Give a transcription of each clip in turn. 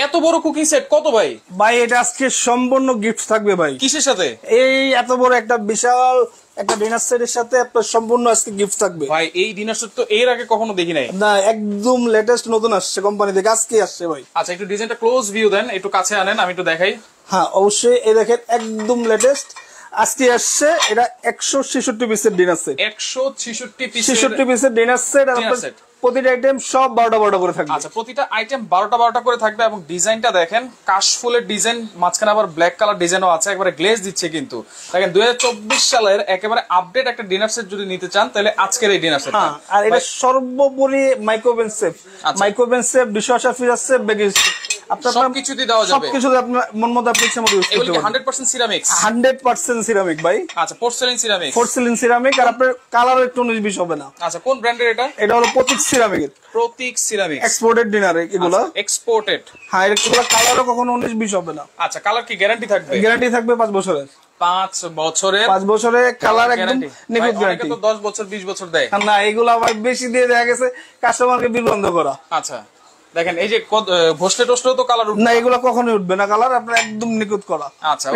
এত বড় cooking set কত ভাই? ভাই এটা আজকে সম্পূর্ণ গিফট থাকবে ভাই। কিসের সাথে? এই এত বড় একটা বিশাল একটা ডিনার সেটের সাথে আপনার সম্পূর্ণ আজকে গিফট থাকবে ভাই। এই ডিনার সেট তো এর আগে কখনো দেখি নাই। না, একদম লেটেস্ট নতুন আসছে কোম্পানি থেকে, আজকে আসছে ভাই। আচ্ছা, একটু ডিজাইনটা ক্লোজ ভিউ দেন, একটু কাছে আনেন, আমি একটু দেখাই। হ্যাঁ অবশ্যই, এই দেখেন একদম লেটেস্ট আজকে আসছে। এটা 166 পিসের ডিনার সেট। 166 পিসের ডিনার সেট। আর প্রতিটা আইটেম সব 12টা করে থাকবে। আচ্ছা, প্রতিটা আইটেম 12টা করে থাকবে। এবং ডিজাইনটা দেখেন, কাশফুলের ডিজাইন, মাঝখানে আবার ব্ল্যাক কালার ডিজাইনও আছে, একবারে গ্লেজ দিচ্ছে কিন্তু। দেখেন 2024 সালের একেবারে আপডেট একটা ডিনার সেট যদি নিতে চান তাহলে আজকের এই ডিনার সেট। আর এটা সর্বোপরি micro oven safe. Micro oven safe, dishwasher freezer safe, baking আপনার সবকিছুতে দেওয়া যাবে। সবকিছুতে আপনার মন মতো আপনি ইচ্ছা মতো ইউজ করতে পারবেন। 100% সিরামিক্স। 100% সিরামিক ভাই। আচ্ছা, পোর্সেলিন সিরামিক। Porcelain ceramic. আর আপনার কালার একটু 19-20 হবে না। আচ্ছা, কোন ব্র্যান্ডের এটা? এটা হলো প্রতীক সিরামিকের। প্রতীক সিরামিক এক্সপোর্টেড ডিনার এগুলো। এক্সপোর্টেড। হ্যাঁ, এগুলো কালারও কখনো 19-20 হবে না। আচ্ছা, কালার কি গ্যারান্টি থাকবে? গ্যারান্টি থাকবে 5 বছরের। 5 বছরের? 5 বছরের কালার একদম নিখুঁত গ্যারান্টি। অনেকে তো 10 বছর 20 বছর দেয়। না, এগুলো আবার বেশি দিয়ে দেখা গেছে কাস্টমারকে বিভ্রান্ত করা। আচ্ছা দেখেন, এই যে ঘষলে টসলেও তো কালার উঠবে না, এগুলো কখনোই উঠবে না কালার, আপনার একদম নিখুঁত করা। আচ্ছা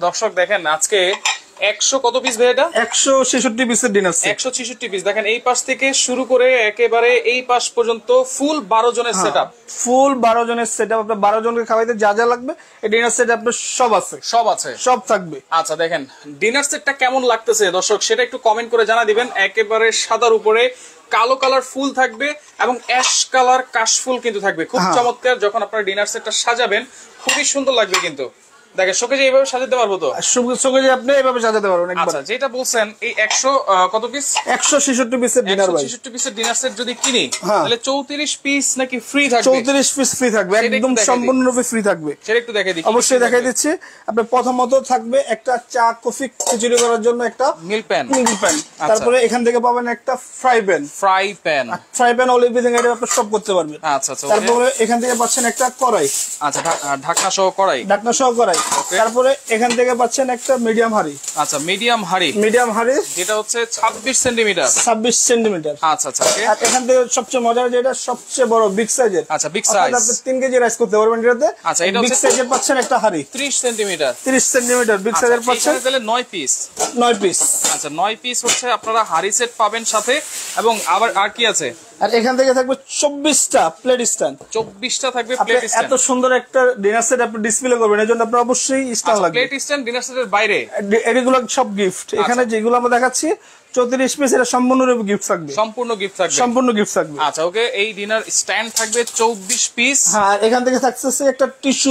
দর্শক দেখেন, আজকে 100 কত পিস ভাই এটা? 166 পিসের ডিনার সেট। 166 পিস। দেখেন এই পাশ থেকে শুরু করে একেবারে এই পাশ পর্যন্ত ফুল 12 জনের সেটআপ। ফুল 12 জনের সেটআপ। আপনার 12 জনকে খাওয়াইতে যা যা লাগবে এই ডিনার সেট আপনার সব আছে। সব থাকবে। আচ্ছা দেখেন ডিনার সেটটা কেমন লাগতেছে দর্শক, সেটা একটু কমেন্ট করে জানা দিবেন। একেবারে সাদার উপরে কালো কালার ফুল থাকবে এবং অ্যাশ কালার কাশফুল কিন্তু থাকবে। খুব চমৎকার। যখন আপনারা ডিনার সেটটা সাজাবেন খুবই সুন্দর লাগবে কিন্তু। দেখেন শোকেজে এইভাবে সাজাতে পারবো তো? শোকেজে আপনি এইভাবে সাজাতে পারবেন একবার। আচ্ছা, যেটা বলছেন এই 100 কত পিস? 166 পিসের ডিনার ভাই। 166 পিসের ডিনার সেট যদি কিনি তাহলে 34 পিস নাকি ফ্রি থাকবে? 34 পিস ফ্রি থাকবে, একদম সম্পূর্ণরূপে ফ্রি থাকবে। সেটা একটু দেখাই দিই। অবশ্যই দেখাই দিচ্ছি। আপনার প্রথমত থাকবে একটা চা কফি খিচুড়ি করার জন্য একটা মিল প্যান। তারপরে এখান থেকে পাবেন একটা ফ্রাই প্যান অল এভরিথিং এটা আপনি সব করতে পারবেন। আচ্ছা। তারপরে এখান থেকে পাচ্ছেন একটা কড়াই। আচ্ছা, ঢাকনা সহ কড়াই। তারপরে এখান থেকে পাচ্ছেন একটা মিডিয়াম হাঁড়ি। আচ্ছা, মিডিয়াম হাঁড়ি যেটা হচ্ছে 26 সেন্টিমিটার। আচ্ছা। আর এখান থেকে সবচেয়ে মজার যেটা সবচেয়ে বড় বিগ সাইজের। আচ্ছা, বিগ সাইজ। আপনি 3 কেজি রাইস করতে পারবেন এটাতে। আচ্ছা, এটা বিগ সাইজের পাচ্ছেন একটা হাঁড়ি 30 সেন্টিমিটার বিগ সাইজের পাচ্ছেন। তাহলে 9 পিস। আচ্ছা, 9 পিস হচ্ছে আপনারা হাঁড়ি সেট পাবেন সাথে। এবং আবার আর কি আছে? আর এখান থেকে থাকবে 24টা প্লেট স্ট্যান্ড। 24টা থাকবে প্লেট স্ট্যান্ড। এত সুন্দর একটা ডিনার সেট আপনি ডিসপ্লে করবেন, এর জন্য আপনার অবশ্যই স্ট্যান্ড লাগবে। প্লেট স্ট্যান্ড ডিনার সেটের বাইরে এগুলো সব গিফট। এখানে যেগুলো আমরা দেখাচ্ছি 34 পিস, এটা সম্পূর্ণরূপে গিফট থাকবে। সম্পূর্ণ গিফট থাকবে। আচ্ছা ওকে, এই ডিনার স্ট্যান্ড থাকবে 24 পিস। হ্যাঁ, এখান থেকে থাকছে একটা টিস্যু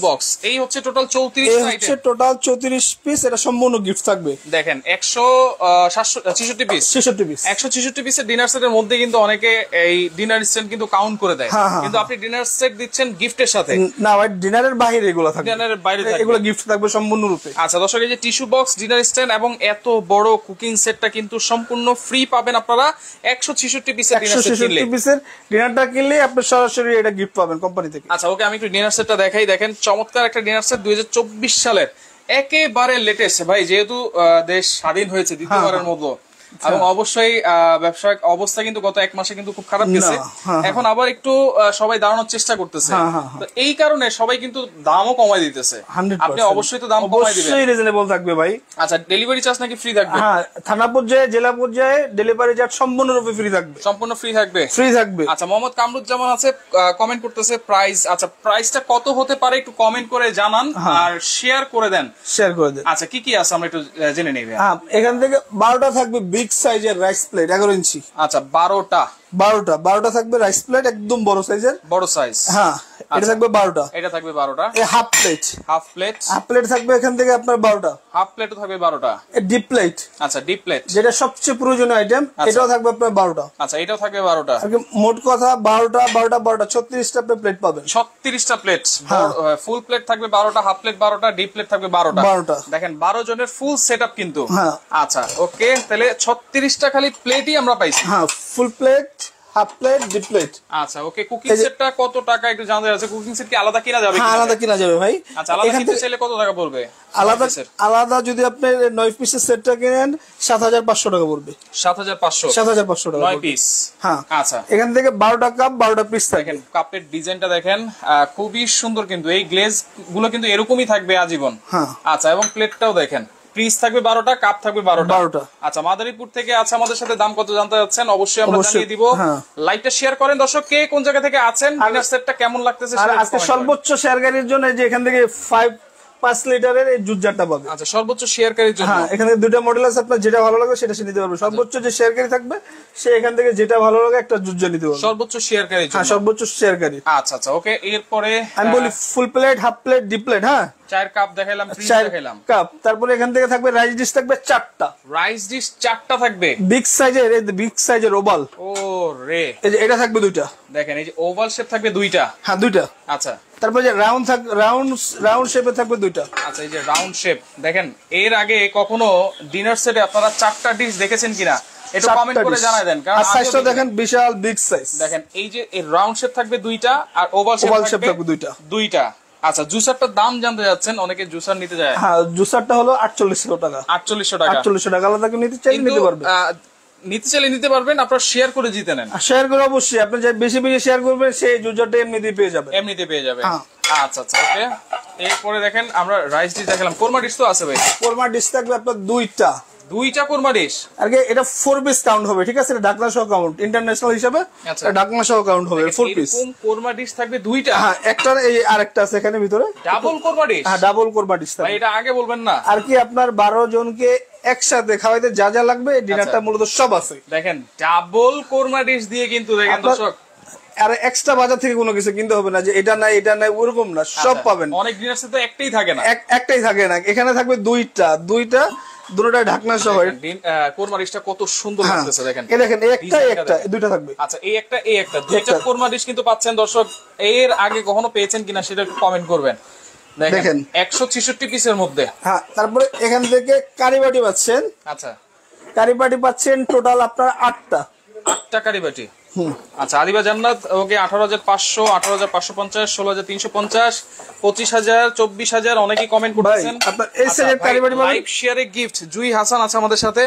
বক্স। এই হচ্ছে টোটাল 34 আইটেম। টোটাল 34 পিস, এটা সম্পূর্ণ গিফট থাকবে। দেখেন 166 পিস। 166 পিসের ডিনার সেটের মধ্যে কিন্তু অনেকে এই ডিনার স্ট্যান্ড কিন্তু কাউন্ট করে দেয়, কিন্তু আপনি ডিনার সেট দিচ্ছেন গিফটের সাথে। না ভাই, ডিনারের বাইরে এগুলো থাকবে। ডিনারের বাইরে এগুলো গিফট থাকবে সম্পূর্ণরূপে। আচ্ছা দর্শক, এই যে টিস্যু বক্স, ডিনার স্ট্যান্ড এবং এত বড় কুকিং সেটটা কিন্তু সম্পূর্ণ ফ্রি পাবেন আপনারা 166 পিসের ডিনারটা কিনলে আপনি সরাসরি এটা গিফট পাবেন কোম্পানি থেকে। আচ্ছা ওকে, আমি একটু ডিনার সেটটা দেখাই। দেখেন চমৎকার একটা ডিনার সেট 2024 সালের একেবারে লেটেস্ট ভাই, যেহেতু দেশ স্বাধীন হয়েছে দ্বিতীয়বারের মতো। এবং অবশ্যই ব্যবসায়িক অবস্থা কিন্তু গত 1 মাসে কিন্তু খুব খারাপ গেছে। এখন আবার একটু সবাই দাঁড়ানোর চেষ্টা করতেছে, তো এই কারণে সবাই কিন্তু দামও কমাই দিতেছে। আপনি অবশ্যই তো দাম কমাই দিবেন। অবশ্যই রিজনেবল থাকবে ভাই। আচ্ছা, ডেলিভারি চার্জ নাকি ফ্রি থাকবে? হ্যাঁ, থানা পর্যায়ে জেলা পর্যায়ে ডেলিভারি চার্জ সম্পূর্ণরূপে ফ্রি থাকবে। সম্পূর্ণ ফ্রি থাকবে। আচ্ছা, মোহাম্মদ কামরুজ্জামান আছে, কমেন্ট করতেছে প্রাইস। আচ্ছা, প্রাইসটা কত হতে পারে একটু কমেন্ট করে জানান আর শেয়ার করে দেন। আচ্ছা, কি আছে আমরা একটু জেনে নেব। এখান থেকে 12টা থাকবে বিগ সাইজের রাইস প্লেট 11 ইঞ্চি। আচ্ছা, 12টা থাকবে রাইস প্লেট, একদম বড় সাইজের। হ্যাঁ, এটা থাকবে 12টা। এটা থাকবে 12টা। এই হাফ প্লেট থাকবে এখান থেকে আপনার 12টা। হাফ প্লেটও থাকবে 12টা। Deep plate. আচ্ছা, ডিপ প্লেট যেটা সবচেয়ে প্রয়োজনীয় আইটেম, এটাও থাকবে আপনার 12টা। আচ্ছা, এটাও থাকবে 12টা। মোট কথা 12টা 36টা আপনি প্লেট পাবেন। 36টা প্লেট। ফুল প্লেট থাকবে 12টা, হাফ প্লেট 12টা, ডিপ প্লেট থাকবে 12টা। দেখেন 12 জনের ফুল সেটআপ কিন্তু। আচ্ছা ওকে, তাহলে 36টা খালি প্লেটই আমরা পাইছি। হ্যাঁ, full plate, half plate deep plate. আচ্ছা ওকে, কুকিং সেটটা কত টাকা একটু জানতে চাচ্ছি। কুকিং সেট কি আলাদা কিনা যাবে? হ্যাঁ আলাদা কিনা যাবে ভাই। আচ্ছা আলাদা কিনতে চাইলে কত টাকা পড়বে? আলাদা আলাদা যদি আপনি 9 পিসের সেটটা কিনেন 7500 টাকা পড়বে। 7500 টাকা 9 পিস। হ্যাঁ আচ্ছা এখান থেকে 12টা কাপ 12টা পিস থাকে। দেখেন কাপের ডিজাইনটা দেখেন, খুবই সুন্দর কিন্তু এই গ্লেজ গুলো কিন্তু এরকমই থাকবে আজীবন। হ্যাঁ আচ্ছা এবং প্লেটটাও দেখেন, পিস থাকবে 12টা, কাপ থাকবে 12টা। আচ্ছা মাদারীপুর থেকে আছে আমাদের সাথে, দাম কত জানতে চাচ্ছেন অবশ্যই আমরা জানিয়ে দিব। লাইভটা শেয়ার করেন দর্শক, কে কোন জায়গা থেকে আছেন, ডিনার সেটটা কেমন লাগতেছে। আর আজকে সর্বোচ্চ শেয়ারকারীর জন্য যে এখান থেকে 5 লিটারের এই জুস জারটা পাবে। আচ্ছা সর্বোচ্চ শেয়ারকারীর জন্য। হ্যাঁ এখানে দুটো মডেল আছে, আপনার যেটা ভালো লাগে সেটা নিতে পারবে। সর্বোচ্চ যে শেয়ারকারী থাকবে সে এখান থেকে যেটা ভালো লাগে একটা জুস জার নিতে পারবে। সর্বোচ্চ শেয়ারকারীর জন্য। হ্যাঁ সর্বোচ্চ শেয়ারকারী। আচ্ছা আচ্ছা ওকে, এরপরে আমি বলি full plate, half plate, deep plate. হ্যাঁ 4 কাপ দেখাইলাম, 3 দেখাইলাম কাপ। তারপরে এখান থেকে থাকবে রাইস ডিশ থাকবে 4টা। রাইস ডিশ 4টা থাকবে, বিগ সাইজের ওভাল। ও রে, এই যে এটা থাকবে 2টা। দেখেন এই যে ওভাল শেপ থাকবে 2টা। হ্যাঁ 2টা। আচ্ছা তারপরে যে রাউন্ড শেপে থাকবে 2টা। আচ্ছা এই যে রাউন্ড শেপ দেখেন, এর আগে কখনো ডিনার সেটে আপনারা 4টা ডিশ দেখেছেন কিনা একটু কমেন্ট করে জানাই দেন। কারণ সাইজটা দেখেন বিশাল বিগ সাইজ। দেখেন এই যে এই রাউন্ড শেপ থাকবে 2টা আর ওভাল শেপ থাকবে 2টা। আচ্ছা জুসারটার দাম জানতে যাচ্ছেন, অনেকে জুসার নিতে যায়। হ্যাঁ জুসারটা হলো 4800 টাকা। 4800 টাকা। 4800 টাকা। আলাদা করে নিতে চাইলে নিতে পারবেন। নিতে চাইলে নিতে পারবেন, আপনারা শেয়ার করে জিতে নেন। শেয়ার করে অবশ্যই, আপনি যে বেশি বেশি শেয়ার করবেন সেই জুসারটা এমনিতেই পেয়ে যাবেন। আচ্ছা আচ্ছা ওকে, এরপরে দেখেন আমরা রাইস ডিশ দেখালাম, কোরমা ডিশ তো আছে ভাই। কোরমা ডিশ থাকবে আপনার 2টা কোরমা ডিশ। আর কি এটা 4 পিস কাউন্ট হবে, ঠিক আছে? এটা ঢাকনা সহ কাউন্ট, ইন্টারন্যাশনাল হিসাবে ঢাকনা সহ কাউন্ট হবে 4 পিস। এরকম কোরমা ডিশ থাকবে 2টা। হ্যাঁ একটার এই আরেকটা আছে এখানে ভিতরে ডাবল কোরমা ডিশ। হ্যাঁ ডাবল কোরমা ডিশ থাকবে। ভাই এটা আগে বলবেন না। আর কি আপনার 12 জনকে একসাথে খাওয়াইতে যা যা লাগবে ডিনারটা মূলত সব আছে। দেখেন ডাবল কোরমা ডিশ দিয়ে কিন্তু দেখেন দর্শক, আর এক্সট্রা বাজার থেকে কোনো কিছু কিনতে হবে না যে এটা নাই ওরকম না, সব পাবেন। অনেক ডিনার সেটে তো একটাই থাকে না। একটাই থাকে না, এখানে থাকবে 2টা দুটোটা ঢাকনা সহ। কোরমা ডিশটা কত সুন্দর লাগতেছে দেখেন। এই দেখেন একটা 2টা থাকবে। আচ্ছা এই একটা 2টা কোরমা ডিশ কিন্তু পাচ্ছেন দর্শক। এর আগে কখনো পেয়েছেন কিনা সেটা একটু কমেন্ট করবেন। দেখেন 166 পিসের মধ্যে। হ্যাঁ তারপরে এখান থেকে কারি বাটি পাচ্ছেন। আচ্ছা কারি বাটি পাচ্ছেন টোটাল আপনার 8টা কারি বাটি। আচ্ছা আলিবা জান্নাত ওকে 18500, 18550, 16350, 25000, 24000 অনেকেই কমেন্ট করতেছেন। আপনার এই সাইজের কারি বাটি পাবেন। লাইভ শেয়ারে গিফট, জুই হাসান আছে আমাদের সাথে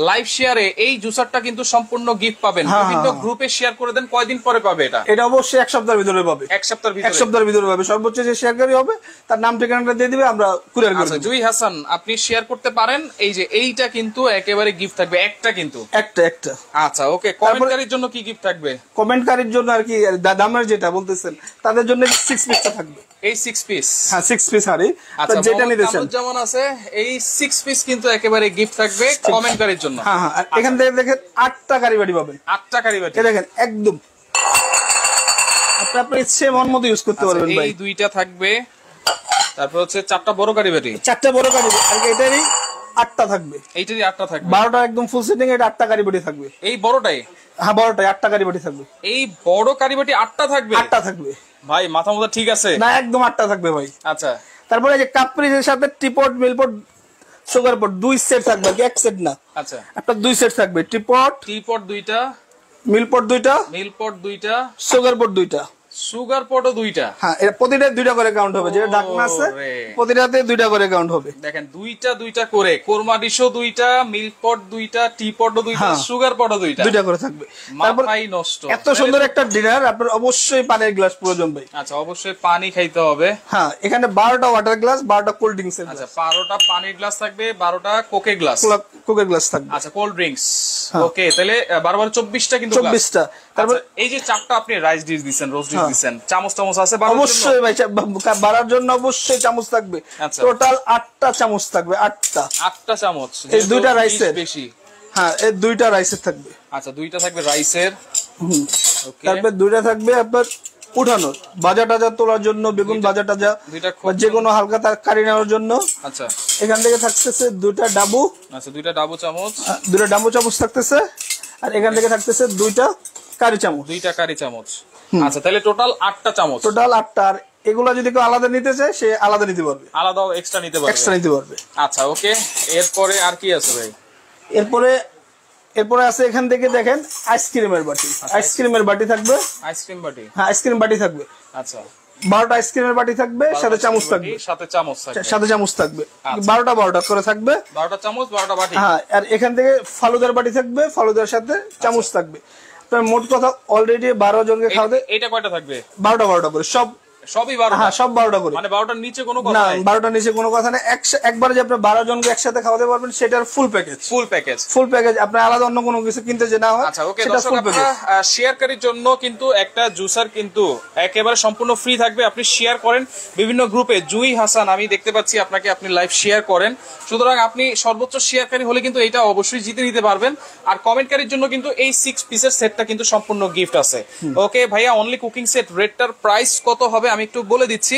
লাইভ শেয়ারে। এই জুসারটা কিন্তু সম্পূর্ণ গিফট পাবেন। বিভিন্ন গ্রুপে শেয়ার করে দেন, কয়দিন পরে পাবে এটা? এটা অবশ্যই 1 সপ্তাহের ভিতরে পাবে। 1 সপ্তাহের ভিতরে? 1 সপ্তাহের ভিতরে পাবে। সর্বোচ্চ যে শেয়ারকারী হবে তার নাম ঠিকানাটা দিয়ে দিবে, আমরা কুরিয়ার করে দেব। আচ্ছা জুই হাসান আপনি শেয়ার করতে পারেন। এই যে এইটা কিন্তু একেবারে গিফট থাকবে, একটা কিন্তু একটা। আচ্ছা ওকে, কমেন্টকারীর জন্য কি গিফট থাকবে? কমেন্টকারীর জন্য আর কি দামের যেটা বলতেছেন তাদের জন্য 6 পিসটা থাকবে। এই 6 পিস? হ্যাঁ 6 পিস হারি। আচ্ছা যেটা নিতেছেন যেমন আছে এই 6 পিস কিন্তু একেবারে গিফট থাকবে কমেন্টকারীর জন্য। হ্যাঁ হ্যাঁ এখান থেকে দেখেন 8টা কারি বাটি পাবেন। 8টা কারি বাটি দেখেন একদম আপনার ইচ্ছে মন মতো ইউজ করতে পারবেন ভাই। এই 2টা থাকবে, তারপর হচ্ছে 4টা বড় কারি বাটি। 4টা বড় কারি বাটি আর এটারই 8টা থাকবে। এইটারই 8টা থাকবে। 12টা একদম ফুল সেটিং, এটা 8টা কারি বাটি থাকবে। এই বড়টাই? হ্যাঁ বড়টাই 8টা কারি বাটি থাকবে। এই বড় কারি বাটি 8টা থাকবে? 8টা থাকবে ভাই, মাথা মোটা ঠিক আছে না? একদম 8টা থাকবে ভাই। আচ্ছা তারপরে যে কাপ পিসের সাথে টিপট, মিলপট, সুগার পট 2 সেট থাকবে, এক সেট না। আচ্ছা আপনার 2 সেট থাকবে। টিপট 2টা, মিলপট 2টা, সুগার পট 2টা, সুগার পটও 2টা। হ্যাঁ এটা প্রতিটা 2টা করে কাউন্ট হবে, যেটা ঢাকনা আছে প্রতিটাতে 2টা করে কাউন্ট হবে। দেখেন 2টা করে, কোরমা ডিশও 2টা, মিল্ক পট 2টা, টি পটও 2টা, সুগার পটও 2টা করে থাকবে। তারপর নষ্ট এত সুন্দর একটা ডিনার, আপনার অবশ্যই পানির গ্লাস প্রয়োজন ভাই। আচ্ছা অবশ্যই পানি খাইতে হবে। হ্যাঁ এখানে 12টা ওয়াটার গ্লাস, 12টা কোল্ড ড্রিঙ্কস। আচ্ছা 12টা পানির গ্লাস থাকবে, 12টা কোকের গ্লাস থাকবে। আচ্ছা কোল্ড ড্রিঙ্কস ওকে, তাহলে 12 24টা কিন্তু 24টা। তারপর এই যে 4টা আপনি রাইস ডিশ দিবেন, রোস্ট ডিশ দিবেন, চামচ আছে অবশ্যই ভাই, বাড়ার জন্য অবশ্যই চামচ থাকবে। টোটাল 8টা চামচ থাকবে। 8টা চামচ। এই 2টা রাইসের বেশি। হ্যাঁ এই 2টা রাইসের থাকবে। আচ্ছা 2টা থাকবে রাইসের। তারপর 2টা থাকবে আপনার উঠানোর, ভাজা টাজা তোলার জন্য, বেগুন ভাজা টাজা যে কোনো হালকা কারি নেওয়ার জন্য। আচ্ছা এখান থেকে থাকতেছে 2টা ডাবু। আচ্ছা 2টা ডাবু চামচ। 2টা ডাবু চামচ থাকতেছে। আর এখান থেকে থাকতেছে 2টা কারি চামচ। 2টা কারি চামচ। আচ্ছা তাহলে টোটাল 8টা চামচ। টোটাল 8টা। আর এগুলা যদি কেউ আলাদা নিতে চায় সে আলাদা নিতে পারবে, আলাদাও এক্সট্রা নিতে পারবে। এক্সট্রা নিতে পারবে। আচ্ছা ওকে, এরপরে আর কি আছে ভাই? এরপরে এরপরে আছে এখান থেকে দেখেন আইসক্রিমের বাটি, আইসক্রিমের বাটি থাকবে, আইসক্রিম বাটি, হ্যাঁ আইসক্রিম বাটি থাকবে। আচ্ছা 12টা আইসক্রিমের বাটি থাকবে, সাথে চামচ থাকবে, সাথে চামচ থাকবে, সাথে চামচ থাকবে, 12টা করে থাকবে, 12টা চামচ 12টা বাটি। হ্যাঁ আর এখান থেকে ফালুদার বাটি থাকবে, ফালুদার সাথে চামচ থাকবে। মোট কথা অলরেডি 12 জনকে খাওয়াতে। এটা কয়টা থাকবে? 12টা করে সবই 12টা? হ্যাঁ সব 12টা করে, মানে 12টার নিচে কোনো কথা না, নাই? 12টার নিচে কোনো কথা নেই। একবারে যে আপনি 12 জনকে একসাথে খাওয়াতে পারবেন সেটার ফুল প্যাকেজ, ফুল প্যাকেজ। আপনার আলাদা অন্য কোনো কিছু কিনতে যে না হয়। আচ্ছা ওকে দর্শক, আপনারা শেয়ারকারীর জন্য কিন্তু একটা জুসার কিন্তু একেবারে সম্পূর্ণ ফ্রি থাকবে। আপনি শেয়ার করেন বিভিন্ন গ্রুপে, জুই হাসান আমি দেখতে পাচ্ছি আপনাকে, আপনি লাইভ শেয়ার করেন, সুতরাং আপনি সর্বোচ্চ শেয়ারকারী হলে কিন্তু এটা অবশ্যই জিতে নিতে পারবেন। আর কমেন্টকারীর জন্য কিন্তু এই 6 পিসের সেটটা কিন্তু সম্পূর্ণ গিফট আছে। ওকে ভাইয়া, অনলি কুকিং সেট রেটটার প্রাইস কত হবে আমি একটু বলে দিচ্ছি।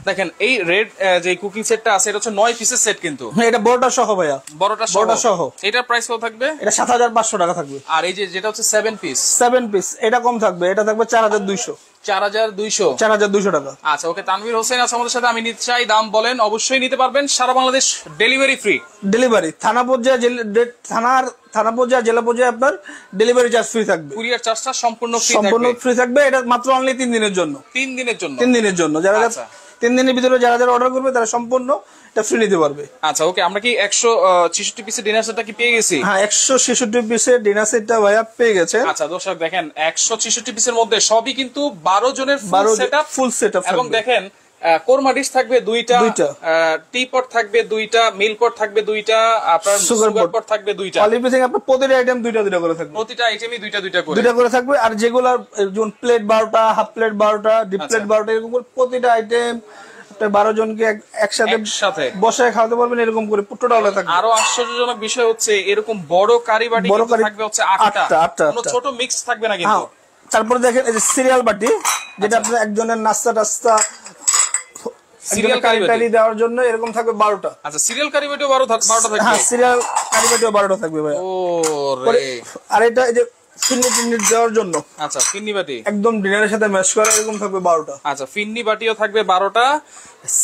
দেখেন এই রেড যে কুকিং সেটটা আছে এটা হচ্ছে 9 পিসের সেট কিন্তু। এটা বড়টা সহ ভাইয়া, বড়টা সহ। এটার প্রাইস কত থাকবে? এটা 7500 টাকা থাকবে। আর এই যে যেটা হচ্ছে 7 পিস এটা কম থাকবে, এটা থাকবে 4200 4200 টাকা। আচ্ছা ওকে, তানভীর হোসেন আছে আমাদের সাথে, আমি নিতে চাই, দাম বলেন। অবশ্যই নিতে পারবেন, সারা বাংলাদেশ ডেলিভারি ফ্রি। ডেলিভারি থানা পর্যায়ে, থানা পর্যায়ে, জেলা পর্যায়ে আপনার ডেলিভারি চার্জ ফ্রি থাকবে, কুরিয়ার চার্জটা সম্পূর্ণ ফ্রি থাকবে। এটা মাত্র অনলি 3 দিনের জন্য, 3 দিনের জন্য। যারা 3 দিনের ভিতরে যারা অর্ডার করবে তারা সম্পূর্ণ এটা ফ্রি নিতে পারবে। আচ্ছা ওকে, আমরা কি 166 পিসের ডিনার সেটটা কি পেয়ে গেছি? হ্যাঁ 166 পিসের ডিনার সেটটা ভাইয়া পেয়ে গেছে। আচ্ছা দর্শক দেখেন 166 পিসের মধ্যে সবই কিন্তু 12 জনের ফুল সেটআপ এবং দেখেন কোরমা ডিশ থাকবে 2টা, টি পট থাকবে 2টা, মিল্ক পট থাকবে 2টা, আপনার সুগার পট থাকবে 2টা। এভরিথিং আপনার প্রতিটা আইটেম 2টা করে থাকবে, প্রতিটা আইটেমই 2টা করে থাকবে। আর যেগুলো যেমন প্লেট 12টা, হাফ প্লেট 12টা, ডিপ প্লেট 12টা, এরকম করে প্রতিটা আইটেম 12 জনকে একসাথে বসায় খাওয়াতে পারবেন, এরকম করে টোটাল থাকবে। আরো আশ্চর্যজনক বিষয় হচ্ছে এরকম বড় কারি বাটি থাকবে হচ্ছে 8টা, কোনো ছোট মিক্স থাকবে না কিন্তু। তারপরে দেখেন এই যে সিরিয়াল বাটি, যেটা আপনার একজনের নাস্তা টাস্তা সিরিয়াল কারি দেওয়ার জন্য এরকম থাকবে 12টা। আচ্ছা সিরিয়াল কারি বাটিও 12টা থাকবে? হ্যাঁ সিরিয়াল কারি বাটিও 12টা থাকবে ভাই। ওরে, আর এটা এই যে ফিন্নি দেওয়ার জন্য, আচ্ছা ফিন্নি বাটি একদম ডিনারের সাথে ম্যাচ করা, এরকম থাকবে 12টা। আচ্ছা ফিন্নি বাটিও থাকবে 12টা,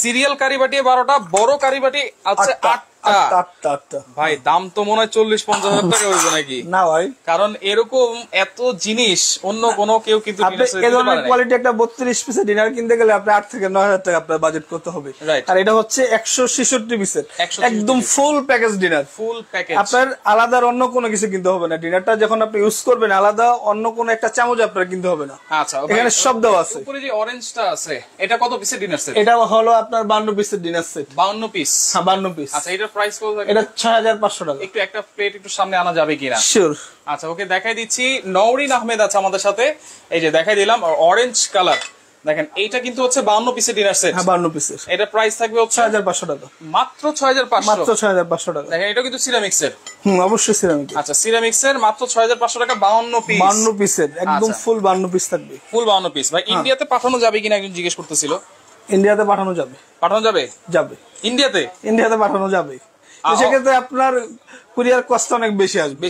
সিরিয়াল কারি বাটি 12টা, বড় কারি বাটি আছে 8টা। ভাই দাম তো মনে হয় 40-50 হাজার টাকা হইবে নাকি? না ভাই, কারণ এরকম এত জিনিস অন্য কোনো কেউ কিন্তু কোয়ালিটি একটা 32 পিসের ডিনার কিনতে গেলে আপনি 8 থেকে 9 হাজার টাকা আপনার বাজেট করতে হবে। আর এটা হচ্ছে 166 পিসের একদম ফুল প্যাকেজ ডিনার, আপনার আলাদা অন্য কোনো কিছু কিনতে হবে না। ডিনারটা যখন আপনি ইউজ করবেন আলাদা অন্য কোনো একটা চামচ আপনার কিনতে হবে না। আচ্ছা এখানে সব দেওয়া আছে। উপরে যে অরেঞ্জটা আছে এটা কত পিসের ডিনার সেট? এটা হলো আপনার 52 পিসের ডিনার সেট। 52 পিস? হ্যাঁ 52 পিস। আচ্ছা এটা প্রাইস কত থাকবে? এটা 6500 টাকা। একটু একটা প্লেট একটু সামনে আনা যাবে কিনা? শিওর। আচ্ছা ওকে, দেখাই দিচ্ছি। নওরিন আহমেদ আছে আমাদের সাথে, এই যে দেখাই দিলাম অরেঞ্জ কালার। দেখেন এইটা কিন্তু হচ্ছে 52 পিসের ডিনার সেট। হ্যাঁ 52 পিসের। এটা প্রাইস থাকবে হচ্ছে 6500 টাকা। মাত্র 6500? মাত্র 6500 টাকা। দেখেন এটা কিন্তু সিরামিক্স এর। অবশ্যই সিরামিক। আচ্ছা সিরামিক্স এর মাত্র 6500 টাকা, 52 পিস। 52 পিসের একদম ফুল 52 পিস থাকবে। ফুল 52 পিস। ভাই ইন্ডিয়াতে পাঠানো যাবে কিনা একজন জিজ্ঞেস করতেছিল। ইন্ডিয়াতে পাঠানো যাবে। পাঠানো যাবে? যাবে। ইন্ডিয়াতে পাঠানো যাবে। সেক্ষেত্রে আপনার কুরিয়ার কষ্ট অনেক বেশি আসবে।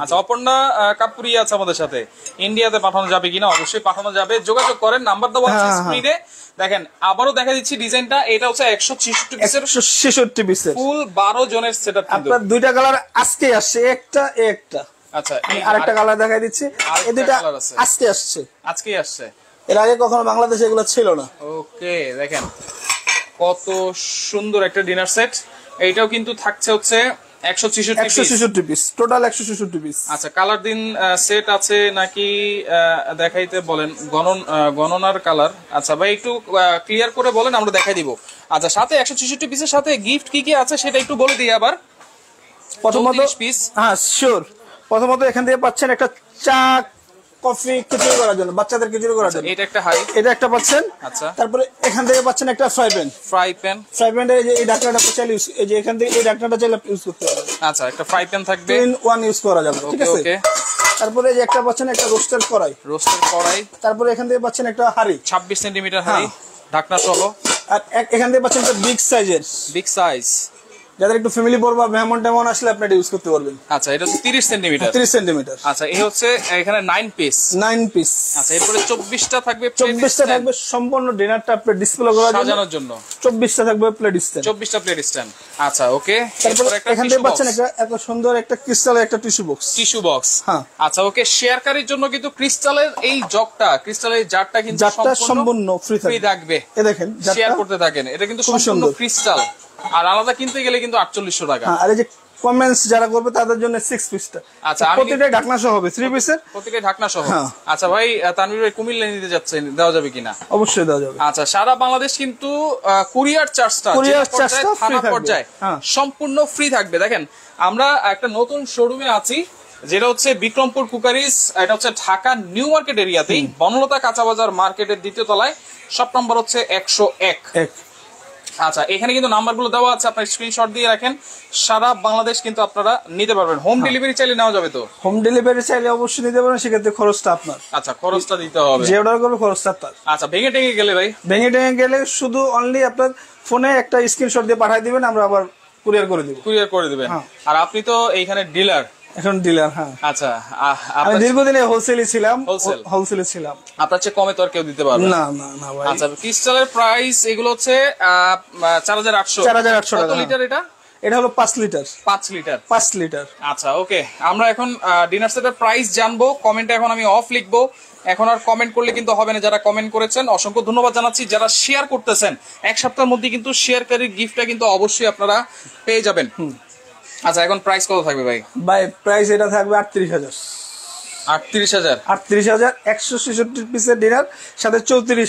আচ্ছা অপর্ণা কাপুরি আছে আমাদের সাথে, ইন্ডিয়াতে পাঠানো যাবে কিনা? অবশ্যই পাঠানো যাবে, যোগাযোগ করেন, নাম্বার দেওয়া আছে স্ক্রিনে। দেখেন আবারও দেখা দিচ্ছি ডিজাইনটা, এটা হচ্ছে 166 পিসের ফুল 12 জনের সেটআপ। আপনার 2টা কালার আজকে আসছে, একটা। আচ্ছা আরেকটা কালার দেখাই দিচ্ছি, এই দুটো আজকে আসছে। এর আগে কখনো বাংলাদেশে এগুলো ছিল না। ওকে দেখেন কত সুন্দর একটা ডিনার সেট। এইটাও কিন্তু থাকছে হচ্ছে 166 পিস, টোটাল 166 পিস। আচ্ছা কালার দিন সেট আছে নাকি দেখাইতে বলেন, গণনার কালার। আচ্ছা ভাই একটু ক্লিয়ার করে বলেন, আমরা দেখাই দিব। আচ্ছা সাথে 166 পিসের সাথে গিফট কি কি আছে সেটা একটু বলে দিই আবার। প্রথমত পিস, হ্যাঁ শিওর। প্রথমত এখান থেকে পাচ্ছেন একটা চা কফি খিচুড়ি করার জন্য, বাচ্চাদের খিচুড়ি করার জন্য এটা একটা হাই, এটা একটা পাচ্ছেন। আচ্ছা তারপরে এখান থেকে পাচ্ছেন একটা ফ্রাই প্যান এই যে এই ঢাকনাটা চাইলে ইউজ, এই যে এখান থেকে এই ঢাকনাটা চাইলে ইউজ করতে পারবেন। আচ্ছা একটা ফ্রাই প্যান থাকবে, 2-in-1 ইউজ করা যাবে, ঠিক আছে। ওকে তারপরে এই যে একটা পাচ্ছেন একটা রোস্টার কড়াই। তারপরে এখান থেকে পাচ্ছেন একটা হাঁড়ি 26 সেন্টিমিটার হাঁড়ি ঢাকনা সহ। আর এখান থেকে পাচ্ছেন একটা বিগ সাইজ। যাদের একটু ফ্যামিলি বড় বা মেহমান টেমন আসলে আপনি এটা ইউজ করতে পারবেন। আচ্ছা, এটা হচ্ছে 30 সেন্টিমিটার। 30 সেন্টিমিটার। আচ্ছা, এই হচ্ছে এখানে 9 পিস। 9 পিস। আচ্ছা, এরপরে 24টা থাকবে, 24টা থাকবে সম্পূর্ণ ডিনারটা আপনি ডিসপ্লে করার জন্য, সাজানোর জন্য। 24টা থাকবে প্লেট স্ট্যান্ড। 24টা প্লেট স্ট্যান্ড। আচ্ছা, ওকে। তারপর এখানে পাচ্ছেন একটা সুন্দর একটা ক্রিস্টালের একটা টিস্যু বক্স। Tissue box. হ্যাঁ। আচ্ছা, ওকে। শেয়ারকারীর জন্য কিন্তু ক্রিস্টালের এই জগটা, ক্রিস্টালের জারটা কিন্তু সম্পূর্ণ ফ্রি থাকবে। এই দেখেন, শেয়ার করতে থাকেন। এটা কিন্তু সম্পূর্ণ ক্রিস্টাল, আর আলাদা কিনতে গেলে কিন্তু 4800 টাকা। আর এই যে কমেন্টস যারা করবে তাদের জন্য 6 পিসটা। আচ্ছা, প্রতিটা ঢাকনা সহ হবে 3 পিসের, প্রতিটা ঢাকনা সহ। আচ্ছা ভাই, তানভীর ভাই কুমিল্লা নিতে যাচ্ছেন, দেওয়া যাবে কিনা? অবশ্যই দেওয়া যাবে। আচ্ছা, সারা বাংলাদেশ কিন্তু কুরিয়ার চার্জটা থানা পর্যায়ে সম্পূর্ণ ফ্রি থাকবে। দেখেন, আমরা একটা নতুন শোরুমে আছি, যেটা হচ্ছে বিক্রমপুর কুকারিজ। এটা হচ্ছে ঢাকা নিউ মার্কেট এরিয়াতেই, বনলতা কাঁচা বাজার মার্কেটের 2য় তলায়। শপ নাম্বার হচ্ছে 101। আচ্ছা, এখানে কিন্তু নাম্বারগুলো দেওয়া আছে, আপনার স্ক্রিনশট দিয়ে রাখেন। সারা বাংলাদেশ কিন্তু আপনারা নিতে পারবেন। হোম ডেলিভারি চাইলে নেওয়া যাবে তো? হোম ডেলিভারি চাইলে অবশ্যই নিতে পারবেন, সেক্ষেত্রে খরচটা আপনার। আচ্ছা, খরচটা দিতে হবে, যে অর্ডার করবে খরচটা তার। আচ্ছা, ভেঙে টেঙে গেলে ভাই? ভেঙে টেঙে গেলে শুধু অনলি আপনার ফোনে একটা স্ক্রিনশট দিয়ে পাঠিয়ে দিবেন, আমরা আবার কুরিয়ার করে দিব। কুরিয়ার করে দিবেন। আর আপনি তো এইখানে ডিলার? এখন ডিলার। হ্যাঁ। আচ্ছা, আমি দীর্ঘদিন হোলসেলে ছিলাম। আপনার চেয়ে কমে তো আর কেউ দিতে পারবে না? না না ভাই। আচ্ছা, ক্রিস্টালের প্রাইস এগুলো হচ্ছে 4800 টাকা। কত লিটার এটা? এটা হলো 5 লিটার। 5 লিটার। 5 লিটার। আচ্ছা, ওকে। আমরা এখন ডিনার সেটের প্রাইস জানবো। কমেন্টে এখন আমি অফ লিখবো, এখন আর কমেন্ট করলে কিন্তু হবে না। যারা কমেন্ট করেছেন অসংখ্য ধন্যবাদ জানাচ্ছি। যারা শেয়ার করতেছেন, এক সপ্তাহের মধ্যে কিন্তু শেয়ারকারীর গিফটটা কিন্তু অবশ্যই আপনারা পেয়ে যাবেন। আচ্ছা, এখন প্রাইস কত থাকবে ভাই? প্রাইস এটা থাকবে 38,000। 38,000। 166 পিসের ডিনার, সাথে 34